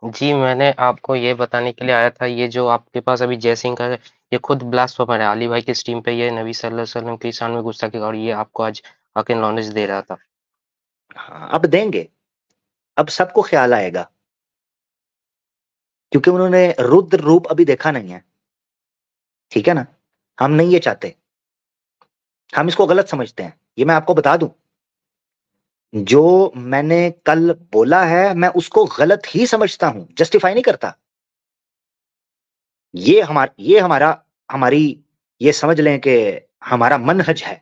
جی میں نے آپ کو یہ بتانے کے لیے آیا تھا، یہ جو آپ کے پاس ابھی جے سنگھ کا ہے، یہ خود بلاسفیمر ہے، علی بھائی کی اسٹریم پہ یہ نبی صلی اللہ علیہ وسلم کی شان میں گستاخی، اور یہ آپ کو آج آ کے نالج دے رہا تھا۔ ہاں، اب دیں گے، اب سب کو خیال آئے گا، کیونکہ انہوں نے رد روپ ابھی دیکھا نہیں ہے، ٹھیک ہے نا؟ ہم نہیں یہ چاہتے، ہم اس کو غلط سمجھتے ہیں، یہ میں آپ کو بتا دوں، جو میں نے کل بولا ہے میں اس کو غلط ہی سمجھتا ہوں، جسٹیفائی نہیں کرتا۔ یہ ہماری یہ سمجھ لیں کہ ہمارا منہج ہے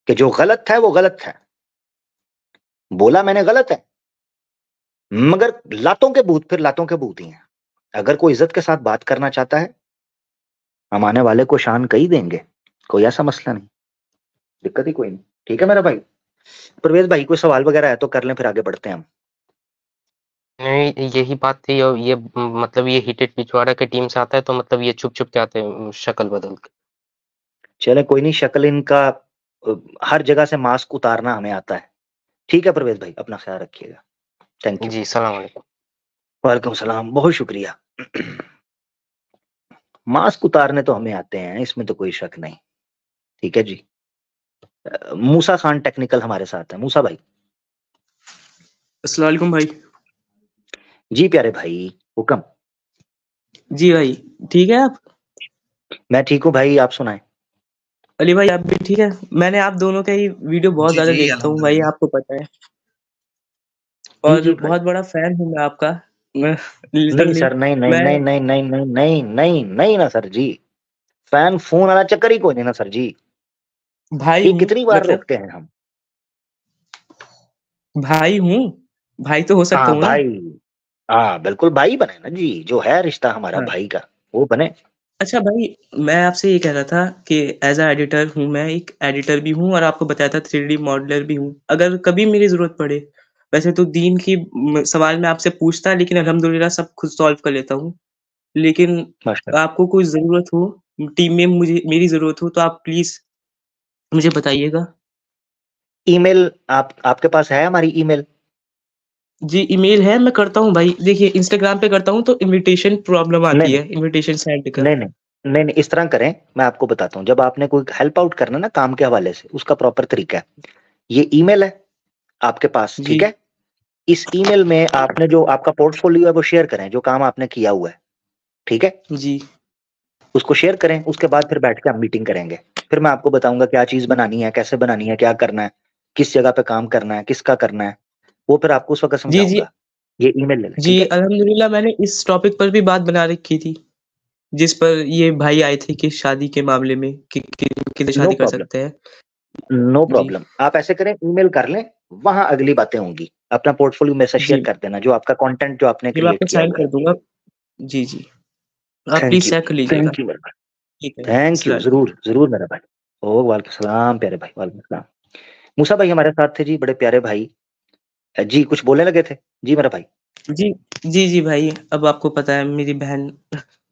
کہ جو غلط ہے وہ غلط ہے، بولا میں نے غلط ہے، مگر لاتوں کے بھوت پھر لاتوں کے بھوت ہی ہیں۔ اگر کوئی عزت کے ساتھ بات کرنا چاہتا ہے، ہم آنے والے کو شان کہی دیں گے، کوئی ایسا مسئلہ نہیں، دقت ہی کوئی نہیں، ٹھیک ہے میرا بھائی؟ پرویز بھائی کوئی سوال وغیرہ ہے تو کر لیں، پھر آگے بڑھتے ہیں ہم۔ نہیں، یہی بات تھی، اور یہ مطلب یہ ہیٹڈ پچھواڑا کے ٹیم سے آتا ہے تو مطلب یہ چھپ چھپ کے آتے ہیں شکل بدل کے۔ چلے کوئی نہیں، شکل ان کا ہر جگہ سے ماسک اتارنا ہمیں آتا ہے، ٹھیک ہے پرویز بھائی، اپنا خیال رکھیے گا، تھینک یو۔ جی السلام علیکم۔ وعلیکم السلام، بہت شکریہ۔ ماسک اتارنے تو ہمیں آتے ہیں، اس میں تو کوئی شک نہیں، ٹھیک ہے جی۔ موسیٰ خان ٹیکنیکل ہمارے ساتھ ہیں، موسیٰ بھائی۔ السلام علیکم بھائی۔ جی پیارے بھائی، حکم۔ جی بھائی ٹھیک ہے آپ؟ میں ٹھیک ہوں بھائی، آپ سنائیں۔ علی بھائی آپ بھی ٹھیک ہے؟ میں نے آپ دونوں کا ہی ویڈیو بہت زیادہ دیکھتا ہوں بھائی، آپ کو پتہ ہے، جی اور جی بھائی، بہت بڑا فین ہوں میں آپ کا، نہیں لٹرلی سر، نہیں نہیں میں نہیں نہیں نہیں نہیں نہیں نہیں نہیں نا سر جی، فین فون والا چکر ہی کوئی نہیں نا سر جی، بھائی یہ ہوں، کتنی بار مطلب روکتے ہیں ہم؟ بھائی ہوں، بھائی تو ہو سکتا ہاں ہوں نا۔ بھائی، ہاں بالکل بھائی بنے نا جی، جو ہے رشتہ ہمارا ہاں بھائی کا وہ بنے۔ اچھا بھائی، میں آپ سے یہ کہہ رہا تھا کہ ایز اے ایڈیٹر ہوں، میں ایک ایڈیٹر بھی ہوں، اور آپ کو بتایا تھا 3D ماڈلر بھی ہوں، اگر کبھی میری ضرورت پڑے، ویسے تو دین کی سوال میں آپ سے پوچھتا، لیکن الحمدللہ سب خود سالو کر لیتا ہوں، لیکن ماشاء آپ کو کوئی ضرورت ہو، ٹیم میں میری ضرورت ہو، تو آپ پلیز مجھے بتائیے گا۔ ای میل آپ کے پاس ہے ہماری ای میل؟ جی ای میل ہے، میں کرتا ہوں بھائی، دیکھیے انسٹاگرام پہ کرتا ہوں تو انویٹیشن پرابلم نہیں آتی ہے، نہیں انویٹیشن سینڈ کا۔ نہیں نہیں نہیں نہیں، اس طرح کریں، میں آپ کو بتاتا ہوں، جب آپ نے کوئی ہیلپ آؤٹ کرنا نا کام کے حوالے سے، اس کا پراپر طریقہ ہے، یہ ای میل ہے آپ کے پاس، جی ٹھیک ہے؟ اس ای میل میں آپ نے جو آپ کا پورٹ فولیو ہے وہ شیئر کریں، جو کام آپ نے کیا ہوا ہے، ٹھیک ہے؟ جی اس کو شیئر کریں، اس کے بعد پھر بیٹھ کے ہم میٹنگ کریں گے، پھر میں آپ کو بتاؤں گا کیا چیز بنانی ہے، کیسے بنانی ہے، کیا کرنا ہے، کس جگہ پہ کام کرنا ہے، کس کا کرنا ہے، وہ پھر آپ کو اس وقت جی سمجھاؤں جی گا۔ یہ ای میل لے لیں، جی ٹھیک ہے؟ الحمدللہ میں نے اس ٹاپک پر بھی بات بنا رکھی تھی، جس پر یہ بھائی آئے تھے کہ شادی کے معاملے میں کتنے نو شادی کر پرابلم، سکتے ہیں۔ نو جی پرابلم، آپ ایسے کریں، ای میل کر لیں، وہاں اگلی باتیں ہوں گی، اپنا پورٹ فولیو میں سے شیئر جی کر دینا، جو آپ کا کنٹینٹ جو آپ نے جی میں آپ کریٹ کو کیا سینڈ ہوا ہے۔ کر دوں گا۔ جی جی آپ تھینک پلیز یو، چیک کر لیجیے گا۔ تھینک یو میرے بھائی، ٹھیک ہے، تھینک یو، السلام علیکم۔ ضرور ضرور میرا بھائی۔ او وعلیکم السلام پیارے بھائی، وعلیکم السلام۔ موسیٰ بھائی ہمارے ساتھ تھے جی، بڑے پیارے بھائی جی، کچھ بولنے لگے تھے جی میرا بھائی۔ جی جی جی بھائی، اب آپ کو پتا ہے میری بہن،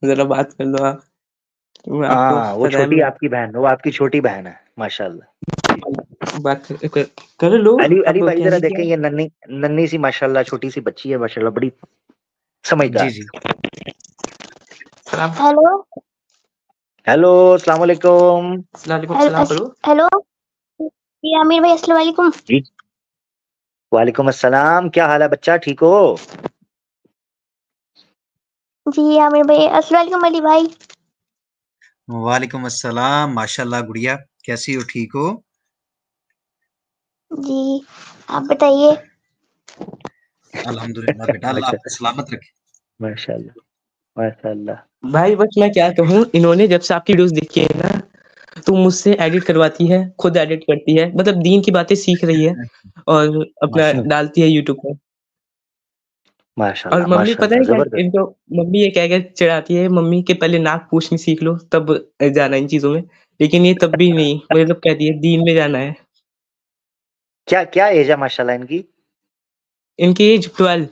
ذرا بات کر لو آپ، آپ کو ہاں وہ پتا ہے چھوٹی آپ کی بہن، وہ آپ کی چھوٹی بہن ہے، ماشاء اللہ۔ بات کر لو، علی آپ کو بھائی ذرا کہنے کیا دیکھیں، یہ ننھی ننھی سی ماشاء اللہ چھوٹی سی بچی ہے، ماشاء اللہ بڑی سمجھدار۔ جی جی سلام، ہیلو ہیلو، السلام علیکم۔ السلام علیکم، سلام کرو۔ ہیلو جی عامر بھائی، السلام علیکم۔ جی وعلیکم السلام، کیا حال ہے بچہ، ٹھیک ہو؟ جی عامر بھائی، السلام علیکم علی بھائی۔ وعلیکم السلام، ماشاء اللہ گڑیا، کیسی ہو، ٹھیک ہو؟ جی آپ بتائیے۔ الحمدللہ بیٹا، اللہ آپ کو سلامت رکھے۔ ماشاء اللہ، ماشاء اللہ۔ بھائی بس میں کیا کہوں، انہوں نے جب سے آپ کی ویڈیوز دیکھی ہے نا، تو مجھ سے ایڈٹ کرواتی ہے، خود ایڈٹ کرتی ہے، مطلب دین کی باتیں سیکھ رہی ہے اور اپنا ماشاء ڈالتی ہے یوٹیوب پہ۔ ماشاء اور اللہ، ممی ماشاء پتہ اللہ، ہے کیا زبردست۔ ان کو، ممی یہ کہہ کے چڑھاتی ہے ممی کہ پہلے ناک پوچھنی سیکھ لو تب جانا ان چیزوں میں، لیکن یہ تب بھی نہیں، مطلب کہتی ہے دین میں جانا ہے۔ کیا کیا ایج ہے ماشاء اللہ ان کی؟ ان کی ایج 12۔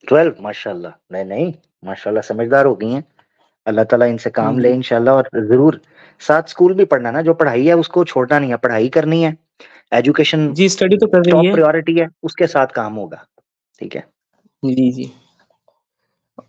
12، ماشاء اللہ، نہیں نہیں، ماشاء اللہ سمجھدار ہو گئی ہیں، اللہ تعالیٰ ان سے کام لے انشاءاللہ، اور ضرور ساتھ اسکول بھی پڑھنا نا، جو پڑھائی ہے اس کو چھوڑنا نہیں ہے، پڑھائی کرنی ہے، ایجوکیشن جی اسٹڈی تو کر رہی ٹاپ ہے۔ پریورٹی ہے، اس کے ساتھ کام ہوگا، ٹھیک ہے؟ جی جی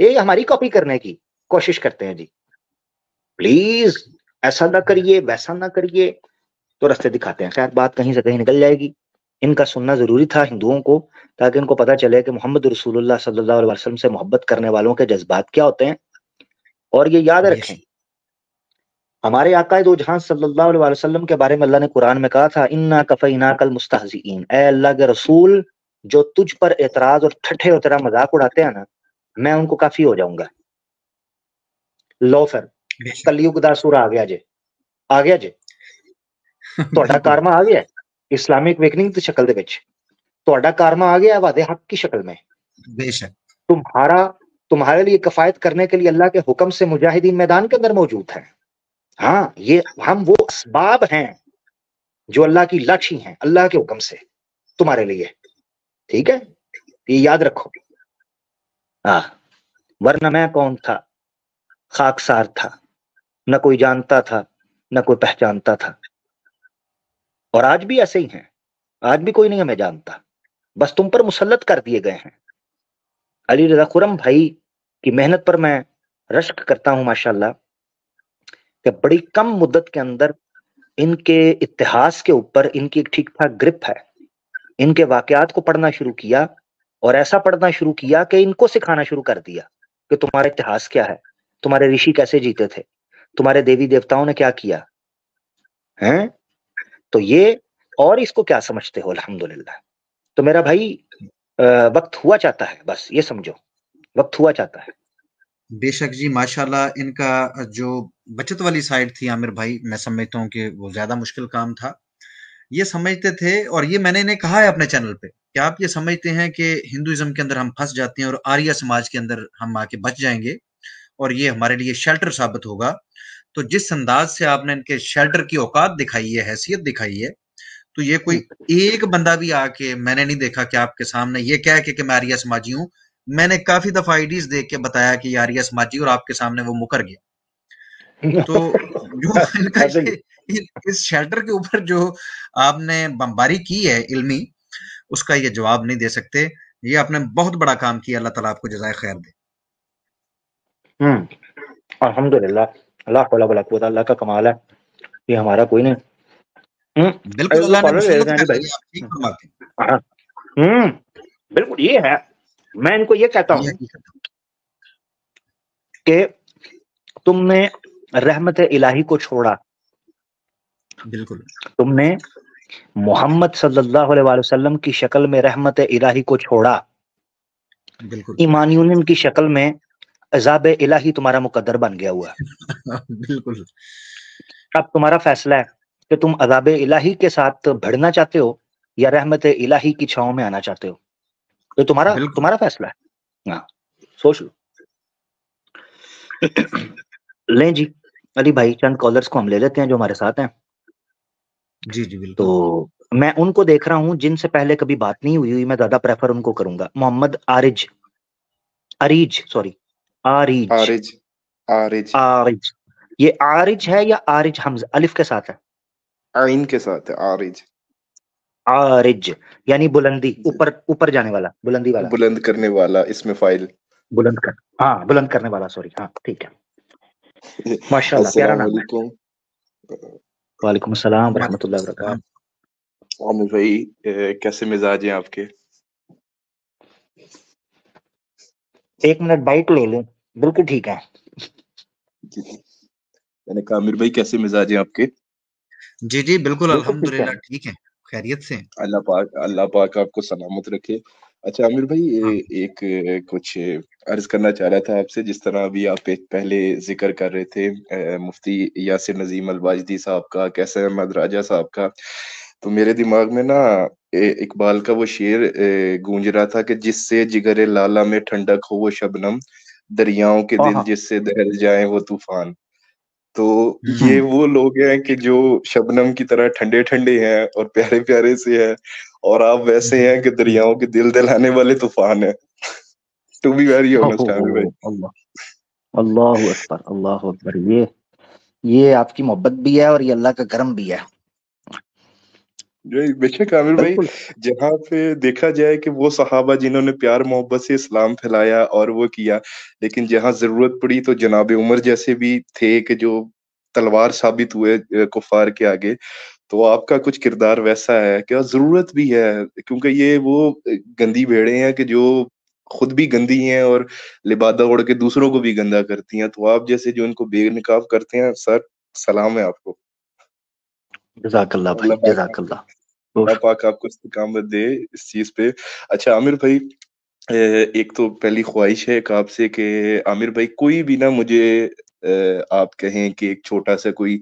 یہ ہماری کاپی کرنے کی کوشش کرتے ہیں جی. پلیز ایسا نہ کریے ویسا نہ کریے، تو رستے دکھاتے ہیں. خیر بات کہیں سے کہیں نکل جائے گی. ان کا سننا ضروری تھا ہندوؤں کو، تاکہ ان کو پتا چلے کہ محمد رسول اللہ صلی اللہ علیہ وسلم سے محبت کرنے والوں کے جذبات کیا ہوتے ہیں. اور یہ یاد بے رکھیں، شک ہمارے آقا دو جہاں صلی اللہ علیہ وسلم کے بارے میں اللہ نے قرآن میں کہا تھا انا کفیناک المستہزئین، اے اللہ کے رسول جو تجھ پر اعتراض اور ٹھٹھے اور تیرا مذاق اڑاتے ہیں نا، میں ان کو کافی ہو جاؤں گا. لو پھر بے شک کلیوگ دا سورہ آ گیا جے، آ گیا جے. تہاڈا بالکل کارما آ گیا اسلامک ویکننگ کی شکل دے وچ، تہاڈا کارما آ گیا وعدے حق کی شکل میں. بے شک تمہارے لیے کفایت کرنے کے لیے اللہ کے حکم سے مجاہدین میدان کے اندر موجود ہیں. ہاں یہ ہم وہ اسباب ہیں جو اللہ کی لاٹھی ہیں، اللہ کے حکم سے تمہارے لیے. ٹھیک ہے، یہ یاد رکھو. ہاں، ورنہ میں کون تھا، خاکسار تھا، نہ کوئی جانتا تھا نہ کوئی پہچانتا تھا. اور آج بھی ایسے ہی ہیں، آج بھی کوئی نہیں ہمیں جانتا، بس تم پر مسلط کر دیے گئے ہیں. علی رضا خرم بھائی کی محنت پر میں رشک کرتا ہوں ماشاءاللہ، کہ بڑی کم مدت کے اندر ان کے اتہاس کے اوپر ان کی ایک ٹھیک ٹھاک گرپ ہے. ان کے واقعات کو پڑھنا شروع کیا، اور ایسا پڑھنا شروع کیا کہ ان کو سکھانا شروع کر دیا کہ تمہارا اتہاس کیا ہے، تمہارے رشی کیسے جیتے تھے، تمہارے دیوی دیوتاؤں نے کیا کیا ہیں. تو یہ اور اس کو کیا سمجھتے ہو. الحمدللہ. تو میرا بھائی وقت ہوا چاہتا ہے، بس یہ سمجھو وقت ہوا چاہتا ہے. بے شک جی ماشاءاللہ. ان کا جو بچت والی سائڈ تھی عامر بھائی، میں سمجھتا ہوں کہ وہ زیادہ مشکل کام تھا. یہ سمجھتے تھے، اور یہ میں نے انہیں کہا ہے اپنے چینل پہ، کہ آپ یہ سمجھتے ہیں کہ ہندوازم کے اندر ہم پھنس جاتے ہیں اور آریہ سماج کے اندر ہم آ کے بچ جائیں گے اور یہ ہمارے لیے شیلٹر ثابت ہوگا. تو جس انداز سے آپ نے ان کے شیلٹر کی اوقات دکھائی ہے، حیثیت دکھائی ہے، تو یہ کوئی ایک بندہ بھی آ کے میں نے نہیں دیکھا کہ آپ کے سامنے یہ کہہ کے کہ میں آریہ سماجی ہوں. میں نے کافی دفعہ آئیڈیز دیکھ کے بتایا کہ یہ آریہ سماجی، اور آپ کے سامنے وہ مکر گیا. تو جو ان کا ایسے ہی. اس شیلٹر کے اوپر جو آپ نے بمباری کی ہے علمی، اس کا یہ جواب نہیں دے سکتے. یہ آپ نے بہت بڑا کام کیا، اللہ تعالیٰ آپ کو جزائے خیر دے. الحمدللہ. اللہ ولا قوت اللہ کا کمال ہے، یہ ہمارا کوئی نہیں. بالکل ایک دو اللہ نے کالر لے مسلط لیتے ہیں کر علی بھائی. دیا، آپ ٹھیک فرماتے ہیں. ہاں، بالکل یہ ہے. میں ان کو یہ کہتا یہ ہوں حقیقت ہے. کہ تم نے رحمت الہی کو چھوڑا، بالکل تم نے محمد صلی اللہ علیہ وآلہ وسلم کی شکل میں رحمت الہی کو چھوڑا، بالکل ایمان یونین کی شکل میں عذاب الہی تمہارا مقدر بن گیا ہوا ہے. بالکل اب تمہارا فیصلہ ہے کہ تم عذاب الہی کے ساتھ بھڑنا چاہتے ہو یا رحمت الہی کی چھاؤں میں آنا چاہتے ہو. تو بالکل. تمہارا فیصلہ ہے. ہاں، سوچ لو. لیں جی علی بھائی، چند کالرز کو ہم لے لیتے ہیں جو ہمارے ساتھ ہیں. جی جی تو بالکل. میں ان کو دیکھ رہا ہوں جن سے پہلے کبھی بات نہیں ہوئی، میں زیادہ پریفر ان کو کروں گا. محمد آرج. یہ آرج ہے یا آرج حمزہ الف کے ساتھ ہے؟ عین کے ساتھ ہے، آرج. آرج یعنی بلندی، اوپر جانے والا، بلندی والا، بلند کرنے والا، اس میں فائل. بلند کرنے والا. سوری، ہاں ٹھیک ہے. ماشاءاللہ، پیارا السلام نام ہے. علیکم. وعلیکم السلام ورحمۃ وعلیکم اللہ السلام. وبرکاتہ. عامر بھائی کیسے مزاج ہیں آپ کے؟ ایک منٹ بائٹ لے لیں، بالکل ٹھیک ہے. جی میں نے کہا عامر بھائی کیسے مزاج ہیں آپ کے؟ جی جی بالکل بالکل ٹھیک ہے. الحمدللہ ٹھیک ہے، خیریت سے. اللہ پاک آپ کو سلامت رکھے. اچھا عامر بھائی، ایک کچھ عرض کرنا چاہ رہا تھا آپ سے. جس طرح ابھی آپ پہلے ذکر کر رہے تھے مفتی یاسر نظیم الواجدی صاحب کا، کیسر احمد راجہ صاحب کا، تو میرے دماغ میں نا اقبال کا وہ شعر گونج رہا تھا کہ جس سے جگر لالا میں ٹھنڈک ہو وہ شبنم، دریاؤں کے دل جس سے دہل جائیں وہ طوفان. تو یہ وہ لوگ ہیں کہ جو شبنم کی طرح ٹھنڈے ٹھنڈے ہیں اور پیارے پیارے سے ہیں، اور آپ ویسے ہیں کہ دریاؤں کے دل دلانے والے طوفان ہیں. ٹو بی ویری آنیسٹ عامر بھائی. اللہ اکبر، اللہ اکبر. یہ آپ کی محبت بھی ہے اور یہ اللہ کا کرم بھی ہے. بے شک عامر بھائی، بالکل جہاں پہ دیکھا جائے کہ وہ صحابہ جنہوں نے پیار محبت سے اسلام پھیلایا اور وہ کیا، لیکن جہاں ضرورت پڑی تو جناب عمر جیسے بھی تھے کہ جو تلوار ثابت ہوئے کفار کے آگے. تو آپ کا کچھ کردار ویسا ہے کہ ضرورت بھی ہے، کیونکہ یہ وہ گندی بھیڑیں ہیں کہ جو خود بھی گندی ہیں اور لبادہ اوڑھ کے دوسروں کو بھی گندا کرتی ہیں. تو آپ جیسے جو ان کو بے نقاب کرتے ہیں، سر سلام ہے آپ کو. جزاک اللہ بھائی، اللہ پاک جزاک اللہ. اللہ پاک آپ کو استقامت دے اس چیز پہ. اچھا عامر بھائی، ایک تو پہلی خواہش ہے ایک آپ سے کہ عامر بھائی کوئی بھی نہ مجھے آپ کہیں کہ ایک چھوٹا سا کوئی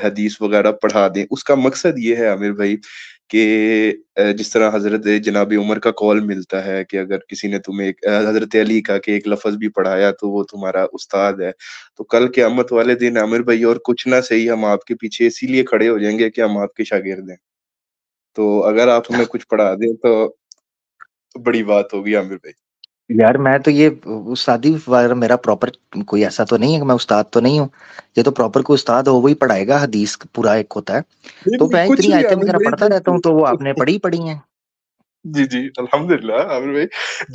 حدیث وغیرہ پڑھا دیں. اس کا مقصد یہ ہے عامر بھائی کہ جس طرح حضرت جناب عمر کا قول ملتا ہے کہ اگر کسی نے تمہیں حضرت علی کا کہ ایک لفظ بھی پڑھایا تو وہ تمہارا استاد ہے. تو کل قیامت والے دن عامر بھائی اور کچھ نہ صحیح ہم آپ کے پیچھے اسی لیے کھڑے ہو جائیں گے کہ ہم آپ کے شاگرد ہیں. تو اگر آپ ہمیں کچھ پڑھا دیں تو بڑی بات ہوگی عامر بھائی. یار میں تو یہ استادی وغیرہ میرا پراپر کوئی ایسا تو نہیں ہے کہ میں استاد تو نہیں ہوں. یہ تو پراپر کوئی استاد ہو وہی پڑھائے گا. حدیث پورا ایک ہوتا ہے. نہیں تو نہیں میں کچھ اتنی بھی آیتیں عامر وغیرہ بھائی، پڑھتا رہتا ہوں تو وہ آپ نے پڑھی ہیں. جی جی الحمدللہ عامر بھائی.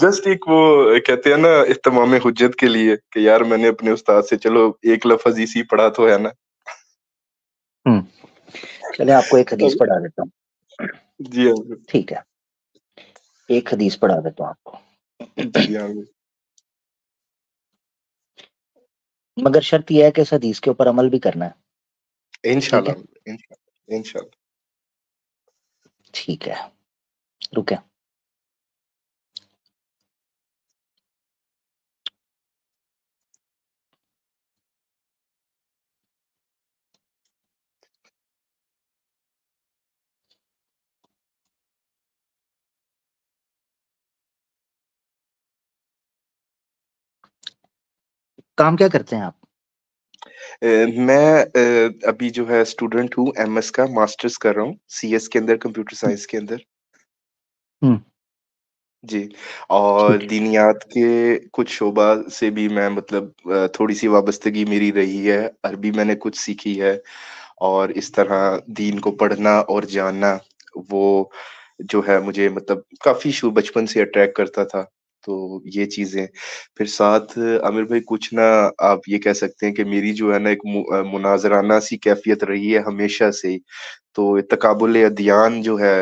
جسٹ ایک وہ کہتے ہیں نا اہتمام حجت کے لیے کہ یار میں نے اپنے استاد سے چلو ایک لفظ اسی پڑھا تو ہے نا. چلے آپ کو ایک حدیث پڑھا دیتا ہوں. جی عامر ٹھیک ہے، ایک حدیث پڑھا دیتا ہوں آپ کو. جی عامر مگر شرط یہ ہے کہ اس حدیث کے اوپر عمل بھی کرنا ہے. ٹھیک انشاءاللہ ہے انشاءاللہ. ٹھیک ہے، رکیں. کام کیا کرتے ہیں آپ؟ میں ابھی جو ہے اسٹوڈنٹ ہوں ایم ایس کا، ماسٹرز کر رہا ہوں سی ایس کے اندر، کمپیوٹر سائنس کے اندر. جی. اور ٹھیک ہے. دینیات کے کچھ شعبہ سے بھی میں مطلب تھوڑی سی وابستگی میری رہی ہے. عربی میں نے کچھ سیکھی ہے، اور اس طرح دین کو پڑھنا اور جاننا وہ جو ہے مجھے مطلب کافی بچپن سے اٹریکٹ کرتا تھا. تو یہ چیزیں پھر ساتھ عامر بھائی کچھ نہ آپ یہ کہہ سکتے ہیں کہ میری جو ہے نا ایک مناظرانہ سی کیفیت رہی ہے ہمیشہ سے ہی. تو تقابل ادیان جو ہے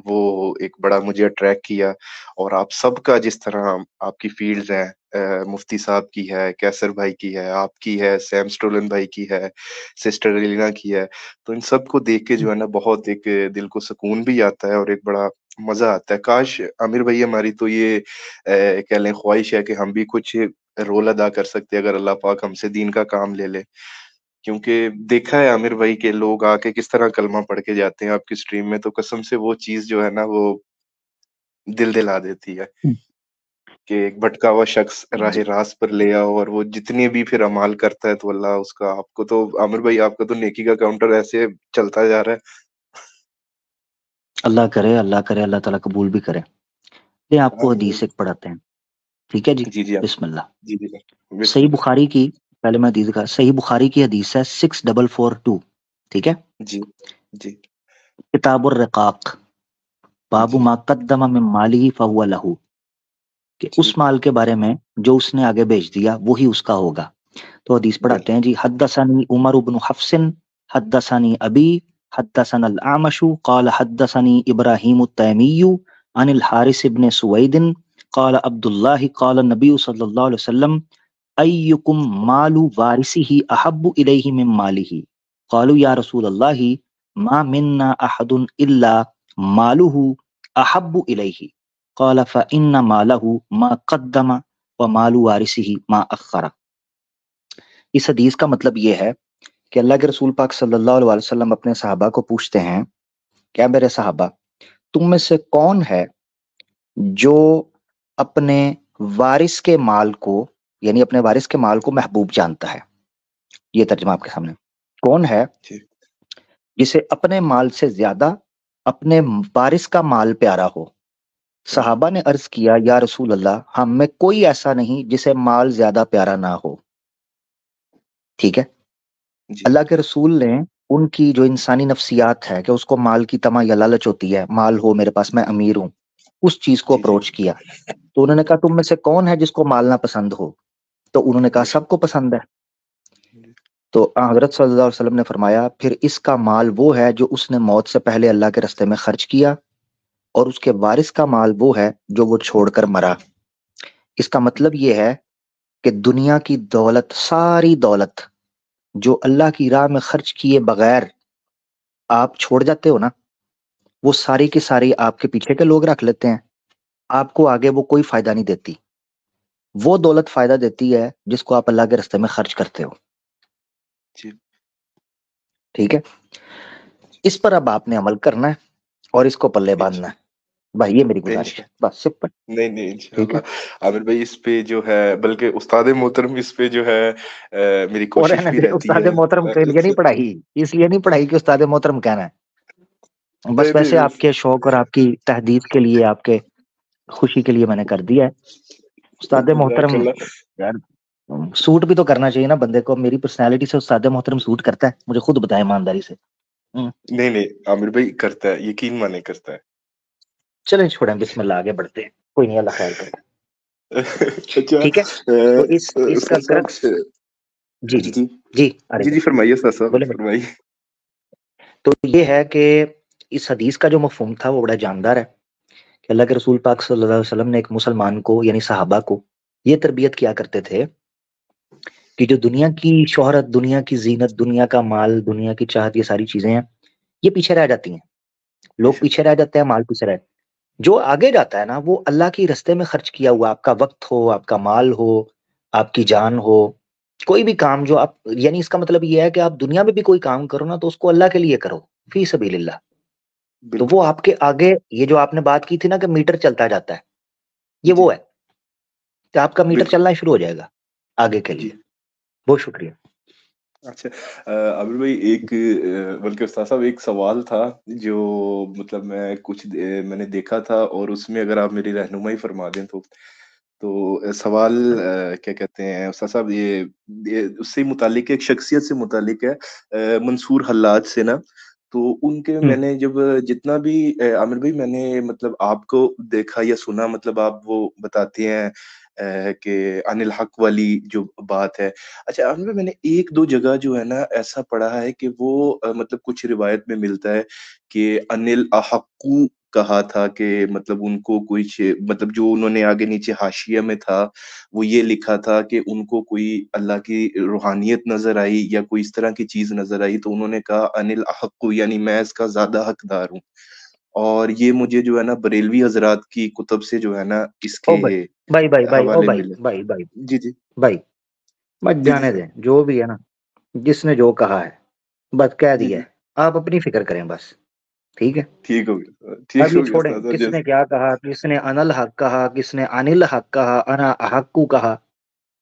وہ ایک بڑا مجھے اٹریکٹ کیا. اور آپ سب کا جس طرح آپ کی فیلڈ ہے، مفتی صاحب کی ہے، کیسر بھائی کی ہے، آپ کی ہے، سیم سٹولن بھائی کی ہے، سسٹر ایلینا کی ہے، تو ان سب کو دیکھ کے جو ہے نا بہت ایک دل کو سکون بھی آتا ہے اور ایک بڑا مزہ آتا ہے. کاش عامر بھائی ہماری تو یہ کہہ لیں خواہش ہے کہ ہم بھی کچھ رول ادا کر سکتے اگر اللہ پاک ہم سے دین کا کام لے لے. کیونکہ دیکھا ہے عامر بھائی کے لوگ آ کے کس طرح کلمہ پڑھ کے جاتے ہیں آپ کی اسٹریم میں، تو قسم سے وہ چیز جو ہے نا وہ دل دلا دیتی ہے کہ ایک بھٹکا ہوا شخص راہ جی راست پر لے آؤ اور وہ جتنے بھی پھر اعمال کرتا ہے تو اللہ اس کا، آپ کو تو عامر بھائی آپ کا تو نیکی کا کاؤنٹر ایسے چلتا جا رہا ہے. اللہ کرے، اللہ کرے، اللہ تعالیٰ قبول بھی کرے. یہ آپ کو آمین. حدیث ایک پڑھاتے ہیں. ٹھیک ہے جی، جی جی بسم اللہ. جی جی بسم صحیح اللہ. بخاری کی، پہلے میں حدیث کا، صحیح بخاری کی حدیث ہے 6442. ٹھیک ہے. جی جی کتاب الرقاق، باب جی ما قدم من مالی فہو لہو، کہ جی اس مال کے بارے میں جو اس نے آگے بھیج دیا وہی اس کا ہوگا. تو حدیث پڑھاتے ہیں جی. حدثنی عمر بن حفص حدثنی ابی حدثنا الاعمش قال حدثنی ابراہیم التیمی عن الحارث بن سوید قال عبد الله قال النبي صلی اللہ علیہ وسلم ایکم مال وارثه احب الیہ من ماله قالوا یا رسول اللہ ما منا احد الا ماله احب الیہ قال فان ماله ما قدم ومال وارثه ما اخر. اس حدیث کا مطلب یہ ہے کہ اللہ کے رسول پاک صلی اللہ علیہ وسلم اپنے صحابہ کو پوچھتے ہیں کیا میرے صحابہ تم میں سے کون ہے جو اپنے وارث کے مال کو، یعنی اپنے وارث کے مال کو محبوب جانتا ہے. یہ ترجمہ آپ کے سامنے. کون ہے جسے اپنے مال سے زیادہ اپنے وارث کا مال پیارا ہو؟ صحابہ نے عرض کیا یا رسول اللہ ہم میں کوئی ایسا نہیں جسے مال زیادہ پیارا نہ ہو. ٹھیک ہے. جی اللہ کے رسول نے ان کی جو انسانی نفسیات ہے کہ اس کو مال کی تما یا لالچ ہوتی ہے، مال ہو میرے پاس، میں امیر ہوں، اس چیز کو جی جی اپروچ کیا. تو انہوں نے کہا تم میں سے کون ہے جس کو مال نہ پسند ہو؟ تو انہوں نے کہا بے سب شک کو پسند ہے. جی تو حضرت صلی اللہ علیہ وسلم نے فرمایا پھر اس کا مال وہ ہے جو اس نے موت سے پہلے اللہ کے راستے میں خرچ کیا، اور اس کے وارث کا مال وہ ہے جو وہ چھوڑ کر مرا. اس کا مطلب یہ ہے کہ دنیا کی دولت، ساری دولت جو اللہ کی راہ میں خرچ کیے بغیر آپ چھوڑ جاتے ہو نا، وہ ساری کی ساری آپ کے پیچھے کے لوگ رکھ لیتے ہیں، آپ کو آگے وہ کوئی فائدہ نہیں دیتی. وہ دولت فائدہ دیتی ہے جس کو آپ اللہ کے راستے میں خرچ کرتے ہو. جی ٹھیک ہے، اس پر اب آپ نے عمل کرنا ہے اور اس کو پلے باندھنا ہے. بھائی یہ میری گزارش ہے، بس سمپل. نہیں نہیں ٹھیک انشاءاللہ. ہے، عامر بھائی اس پہ جو ہے، بلکہ استاد محترم اس پہ جو ہے میری اور کوشش بھی رہتی استاد ہے. محترم کے لیے نہیں پڑھائی، اس لیے نہیں پڑھائی کہ استاد محترم کہنا ہے، بس نہیں ویسے نہیں آپ کے شوق اور آپ کی تحدید کے لیے، آپ کے خوشی کے لیے میں نے کر دیا ہے. استاد جزاک محترم اللہ. یار سوٹ بھی تو کرنا چاہیے نا بندے کو. میری پرسنالٹی سے استاد محترم سوٹ کرتا ہے؟ مجھے خود بتائیں ایمانداری سے. نہیں نہیں عامر بھائی کرتا ہے، یقین مانے کرتا ہے. چلیں چھوڑیں، بسم اللہ، آگے بڑھتے ہیں. کوئی نہیں، اللہ خیر کرے. اچھا ٹھیک ہے، تو اس کا استاد صاحب. کرکس. جی جی جی جی جی ارے جی جی فرمائیے استاد صاحب، بولے. فرمائیے. تو یہ ہے کہ اس حدیث کا جو مفہوم تھا وہ بڑا جاندار ہے کہ اللہ کے رسول پاک صلی اللہ علیہ وسلم نے ایک مسلمان کو، یعنی صحابہ کو، یہ تربیت کیا کرتے تھے کہ جو دنیا کی شہرت، دنیا کی زینت، دنیا کا مال، دنیا کی چاہت، یہ ساری چیزیں ہیں، یہ پیچھے رہ جاتی ہیں. بے لوگ شک پیچھے رہ جاتے ہیں، مال پیچھے رہ. جو آگے جاتا ہے نا، وہ اللہ کی رستے میں خرچ کیا ہوا، آپ کا وقت ہو، آپ کا مال ہو، آپ کی جان ہو، کوئی بھی کام جو آپ، یعنی اس کا مطلب یہ ہے کہ آپ دنیا میں بھی کوئی کام کرو نا تو اس کو اللہ کے لیے کرو، فی سبیل اللہ. تو بالکل. وہ آپ کے آگے، یہ جو آپ نے بات کی تھی نا کہ میٹر چلتا جاتا ہے، یہ جی وہ ہے کہ آپ کا میٹر بالکل. چلنا شروع ہو جائے گا آگے کے جی لیے. بہت شکریہ. اچھا عامر بھائی، ایک بلکہ استاد صاحب ایک سوال تھا جو مطلب میں نے دیکھا تھا، اور اس میں اگر آپ میری رہنمائی فرما دیں تو سوال کیا کہتے ہیں استاد صاحب، یہ اس سے متعلق ہے، ایک شخصیت سے متعلق ہے، منصور حلاج سے نا. تو ان کے میں نے جب جتنا بھی عامر بھائی میں نے مطلب آپ کو دیکھا یا سنا، مطلب آپ وہ بتاتے ہیں کہ ان الحق والی جو بات ہے. اچھا عامر بھائی، میں نے ایک دو جگہ جو ہے نا ایسا پڑھا ہے کہ وہ مطلب کچھ روایت میں ملتا ہے کہ ان الحق کہا تھا، کہ مطلب ان کو کچھ، مطلب جو انہوں نے آگے نیچے حاشیہ میں تھا وہ یہ لکھا تھا کہ ان کو کوئی اللہ کی روحانیت نظر آئی یا کوئی اس طرح کی چیز نظر آئی، تو انہوں نے کہا ان الحق، یعنی میں اس کا زیادہ حقدار ہوں. اور یہ مجھے جو ہے نا بریلوی حضرات کی کتب سے جو ہے نا اس او کے بھائی بھائی بھائی بھائی او حوالے بھائی ملے. بھائی بھائی جی جی بھائی، بس جی جی جانے سر. دیں جو بھی ہے نا، جس نے جو کہا ہے بس کہہ جی دیا جی ہے. آپ اپنی فکر کریں بس. ٹھیک ہے، ٹھیک ہو گیا، ٹھیک اب یہ ہو گیا چھوڑیں استاد صاحب. کس نے کیا کہا، کس نے ان الحق کہا، کس نے ان الحق کہا، انا احقو کہا،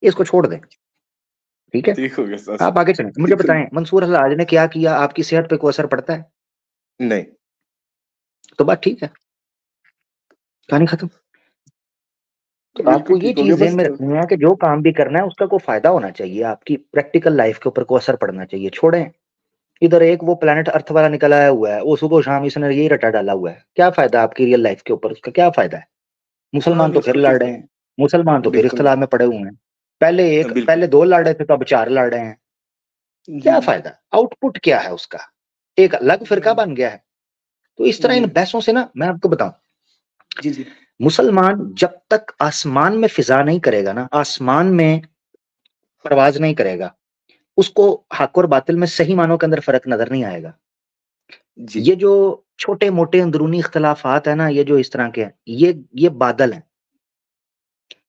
اس کو چھوڑ دیں. ٹھیک ہے، ٹھیک ہو گیا استاد صاحب. آپ آگے چلیں. مجھے ٹھیک ہو بتائیں منصور حلاج نے کیا کیا، آپ کی صحت پہ کوئی اثر پڑتا ہے؟ نہیں. تو بات ٹھیک ہے، کہانی ختم. تو آپ کو بالکل یہ ٹھیک ہو گیا چیز ذہن بس. میں رکھنی ہے کہ جو کام بھی کرنا ہے اس کا کوئی فائدہ ہونا چاہیے، آپ کی پریکٹیکل لائف کے اوپر کوئی اثر پڑنا چاہیے. چھوڑیں ادھر ایک وہ پلانٹ ارتھ والا نکل آیا ہوا ہے، وہ صبح و شام اس نے یہی رٹا ڈالا ہوا ہے. کیا فائدہ آپ کی ریئل لائف کے اوپر، اس کا کیا فائدہ ہے؟ ہاں مسلمان نہیں، تو اس پھر کا لڑ کوئی رہے ہیں، مسلمان تو پھر بالکل اختلاف میں پڑے ہوئے ہیں. بالکل. پہلے 2 لڑ رہے تھے تو اب 4 لڑ رہے ہیں. جی کیا جی فائدہ؟ آؤٹ پٹ کیا ہے اس کا؟ ایک الگ فرقہ بن گیا ہے. تو اس طرح ان جی بحثوں سے نا، میں آپ کو بتاؤں، جی جی مسلمان جب تک آسمان میں فضا نہیں کرے گا نا، آسمان میں پرواز نہیں کرے گا، اس کو حق اور باطل میں صحیح معنوں کے اندر فرق نظر نہیں آئے گا. جی یہ جو چھوٹے موٹے اندرونی اختلافات ہیں نا، یہ جو اس طرح کے ہیں، یہ بادل ہیں.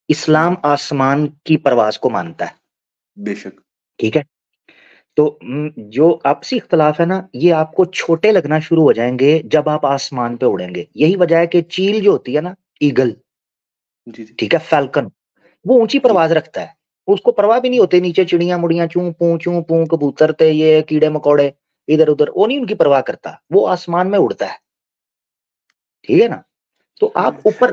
اسلام آسمان کی پرواز کو مانتا ہے. بے شک. ٹھیک ہے، تو جو آپسی اختلاف ہے نا، یہ آپ کو چھوٹے لگنا شروع ہو جائیں گے جب آپ آسمان پہ اڑیں گے. یہی وجہ ہے کہ چیل جو ہوتی ہے نا، ایگل، جی جی ٹھیک ہے، فالکن، وہ اونچی جی پرواز رکھتا ہے. اس کو پرواہ بھی نہیں ہوتے نیچے چڑیاں مڑیاں چوں پوں کبوتر تے یہ کیڑے مکوڑے ادھر ادھر، وہ نہیں ان کی پرواہ کرتا، وہ آسمان میں اڑتا ہے. ٹھیک ہے نا. تو آپ اوپر،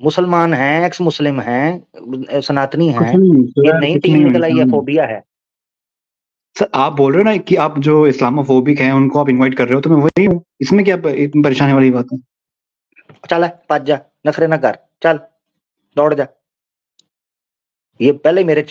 مسلمان ہیں، ایکس مسلم ہیں، سناتنی ہیں، کچھ نہیں یہ سر، نئی کچھ ٹیم نہیں نکل آئی ہے، ہوئی فوبیا ہے. سر. آپ بول رہے ہو نا کہ آپ جو اسلاموفوبک ہیں ان کو آپ انوائٹ کر رہے ہو، تو میں وہی ہوں. اس میں کیا پریشانی والی بات ہے؟ چل پاج جا، نخرے نہ کر، چل دوڑ جا. یہ پہلے میرے